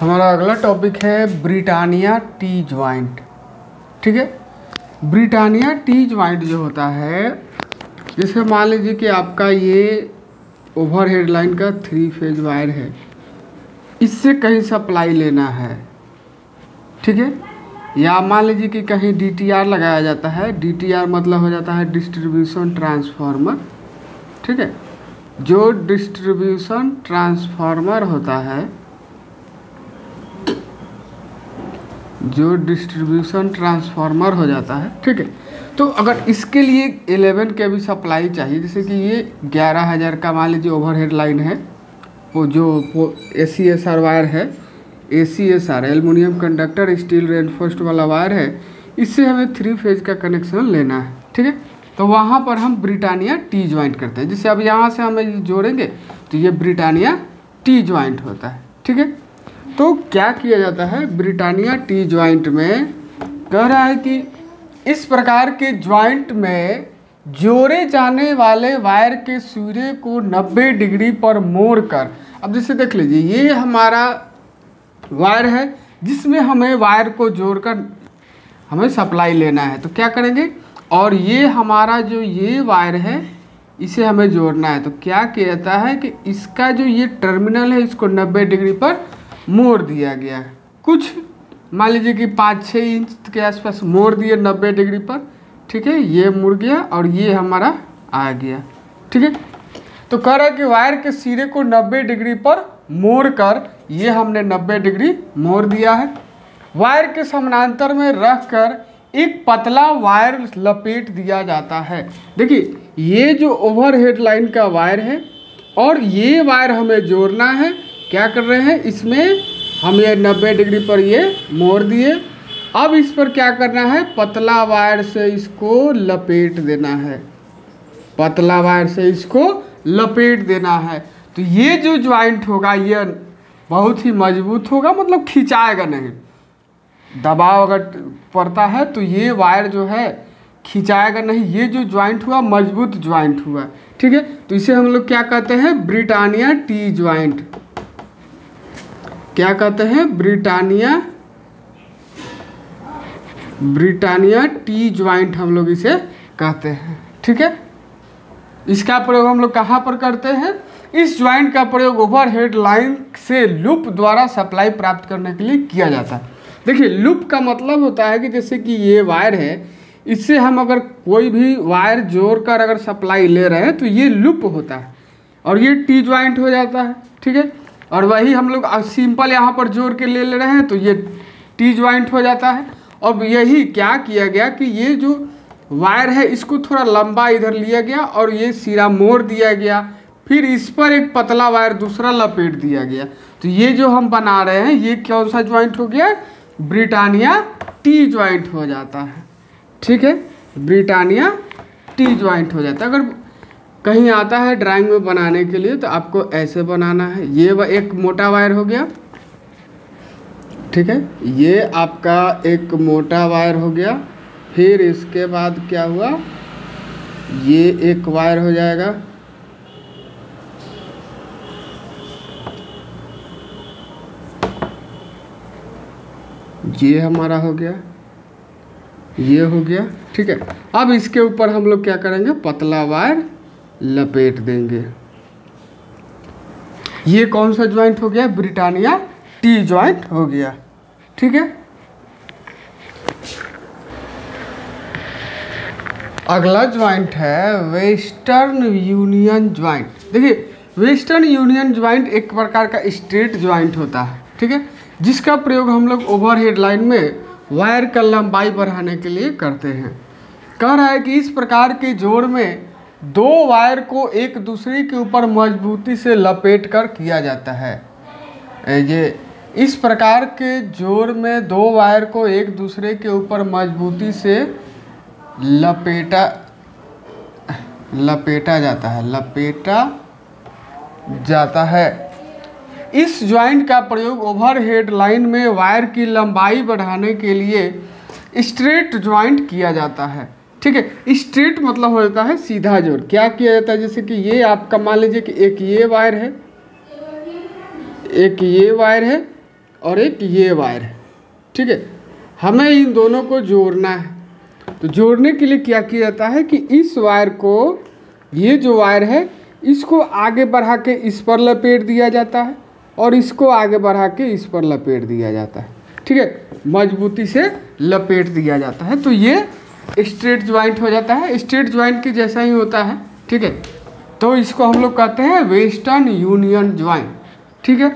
हमारा अगला टॉपिक है ब्रिटानिया टी ज्वाइंट। ठीक है, ब्रिटानिया टी ज्वाइंट जो होता है, जैसे मान लीजिए कि आपका ये ओवर हेड लाइन का 3 फेज वायर है, इससे कहीं सप्लाई लेना है। ठीक है, या मान लीजिए कि कहीं DTR लगाया जाता है। DTR मतलब हो जाता है डिस्ट्रीब्यूशन ट्रांसफार्मर। ठीक है, जो डिस्ट्रीब्यूशन ट्रांसफार्मर होता है, जो डिस्ट्रीब्यूशन ट्रांसफार्मर हो जाता है। ठीक है, तो अगर इसके लिए 11 के भी सप्लाई चाहिए, जैसे कि ये 11,000 का मान लीजिए ओवरहेड लाइन है, वो जो ACSR वायर है, ACSR aluminium conductor steel reinforced वाला वायर है, इससे हमें 3 फेज का कनेक्शन लेना है। ठीक है, तो वहाँ पर हम ब्रिटानिया टी ज्वाइंट करते हैं। जैसे अब यहाँ से हमें जोड़ेंगे तो ये ब्रिटानिया टी ज्वाइंट होता है। ठीक है, तो क्या किया जाता है ब्रिटानिया टी ज्वाइंट में, कह रहा है कि इस प्रकार के ज्वाइंट में जोड़े जाने वाले वायर के सिरे को 90 डिग्री पर मोड़कर, अब जैसे देख लीजिए ये हमारा वायर है जिसमें हमें वायर को जोड़कर हमें सप्लाई लेना है। तो क्या करेंगे, और ये हमारा जो ये वायर है इसे हमें जोड़ना है। तो क्या किया जाता है कि इसका जो ये टर्मिनल है इसको 90 डिग्री पर मोड़ दिया गया है। कुछ मान लीजिए कि 5-6 इंच के आसपास मोड़ दिए 90 डिग्री पर। ठीक है, ये मुड़ गया और ये हमारा आ गया। ठीक है, तो कह रहा है कि वायर के सिरे को 90 डिग्री पर मोड़कर ये हमने 90 डिग्री मोड़ दिया है। वायर के समानांतर में रखकर एक पतला वायर लपेट दिया जाता है। देखिए ये जो ओवरहेड लाइन का वायर है और ये वायर हमें जोड़ना है। क्या कर रहे हैं, इसमें हम ये 90 डिग्री पर ये मोड़ दिए। अब इस पर क्या करना है, पतला वायर से इसको लपेट देना है, पतला वायर से इसको लपेट देना है। तो ये जो ज्वाइंट होगा ये बहुत ही मजबूत होगा, मतलब खिंचाएगा नहीं। दबाव अगर पड़ता है तो ये वायर जो है खिंचाएगा नहीं। ये जो ज्वाइंट हुआ मजबूत ज्वाइंट हुआ। ठीक है, तो इसे हम लोग क्या कहते हैं, ब्रिटानिया टी ज्वाइंट। क्या कहते हैं, ब्रिटानिया टी ज्वाइंट हम लोग इसे कहते हैं। ठीक है, इसका प्रयोग हम लोग कहाँ पर करते हैं, इस ज्वाइंट का प्रयोग ओवरहेड लाइन से लूप द्वारा सप्लाई प्राप्त करने के लिए किया जाता है। देखिए लूप का मतलब होता है कि जैसे कि ये वायर है, इससे हम अगर कोई भी वायर जोड़कर अगर सप्लाई ले रहे हैं तो ये लूप होता है और ये टी ज्वाइंट हो जाता है। ठीक है, और वही हम लोग सिंपल यहाँ पर जोड़ के ले रहे हैं तो ये टी ज्वाइंट हो जाता है। अब यही क्या किया गया कि ये जो वायर है इसको थोड़ा लंबा इधर लिया गया और ये सिरा मोड़ दिया गया, फिर इस पर एक पतला वायर दूसरा लपेट दिया गया। तो ये जो हम बना रहे हैं ये कौन सा ज्वाइंट हो गया, ब्रिटानिया टी ज्वाइंट हो जाता है। ठीक है, ब्रिटानिया टी ज्वाइंट हो जाता है। अगर कहीं आता है ड्राइंग में बनाने के लिए तो आपको ऐसे बनाना है। ये एक मोटा वायर हो गया। ठीक है, ये आपका एक मोटा वायर हो गया। फिर इसके बाद क्या हुआ, ये एक वायर हो जाएगा। ये हमारा हो गया, ये हो गया। ठीक है, अब इसके ऊपर हम लोग क्या करेंगे, पतला वायर लपेट देंगे। ये कौन सा ज्वाइंट हो गया, ब्रिटानिया टी ज्वाइंट हो गया। ठीक है, अगला ज्वाइंट है वेस्टर्न यूनियन ज्वाइंट। देखिए वेस्टर्न यूनियन ज्वाइंट एक प्रकार का स्ट्रेट ज्वाइंट होता है। ठीक है, जिसका प्रयोग हम लोग ओवरहेड लाइन में वायर का लंबाई बढ़ाने के लिए करते हैं। कह रहा है कि इस प्रकार के जोड़ में दो वायर को एक दूसरे के ऊपर मजबूती से लपेट कर किया जाता है। ये इस प्रकार के जोड़ में दो वायर को एक दूसरे के ऊपर मजबूती से लपेटा जाता है। इस ज्वाइंट का प्रयोग ओवरहेड लाइन में वायर की लंबाई बढ़ाने के लिए स्ट्रेट ज्वाइंट किया जाता है। ठीक है, स्ट्रेट मतलब हो जाता है सीधा जोड़। क्या किया जाता है, जैसे कि ये आपका मान लीजिए कि एक ये वायर है, एक ये वायर है और एक ये वायर है, ठीक है। हमें इन दोनों को जोड़ना है। तो जोड़ने के लिए क्या किया जाता है कि इस वायर को, ये जो वायर है इसको आगे बढ़ा के इस पर लपेट दिया जाता है और इसको आगे बढ़ा के इस पर लपेट दिया जाता है, ठीक है। मजबूती से लपेट दिया जाता है तो ये स्ट्रेट ज्वाइंट हो जाता है, स्ट्रेट ज्वाइंट के जैसा ही होता है, ठीक है। तो इसको हम लोग कहते हैं वेस्टर्न यूनियन ज्वाइंट, ठीक है।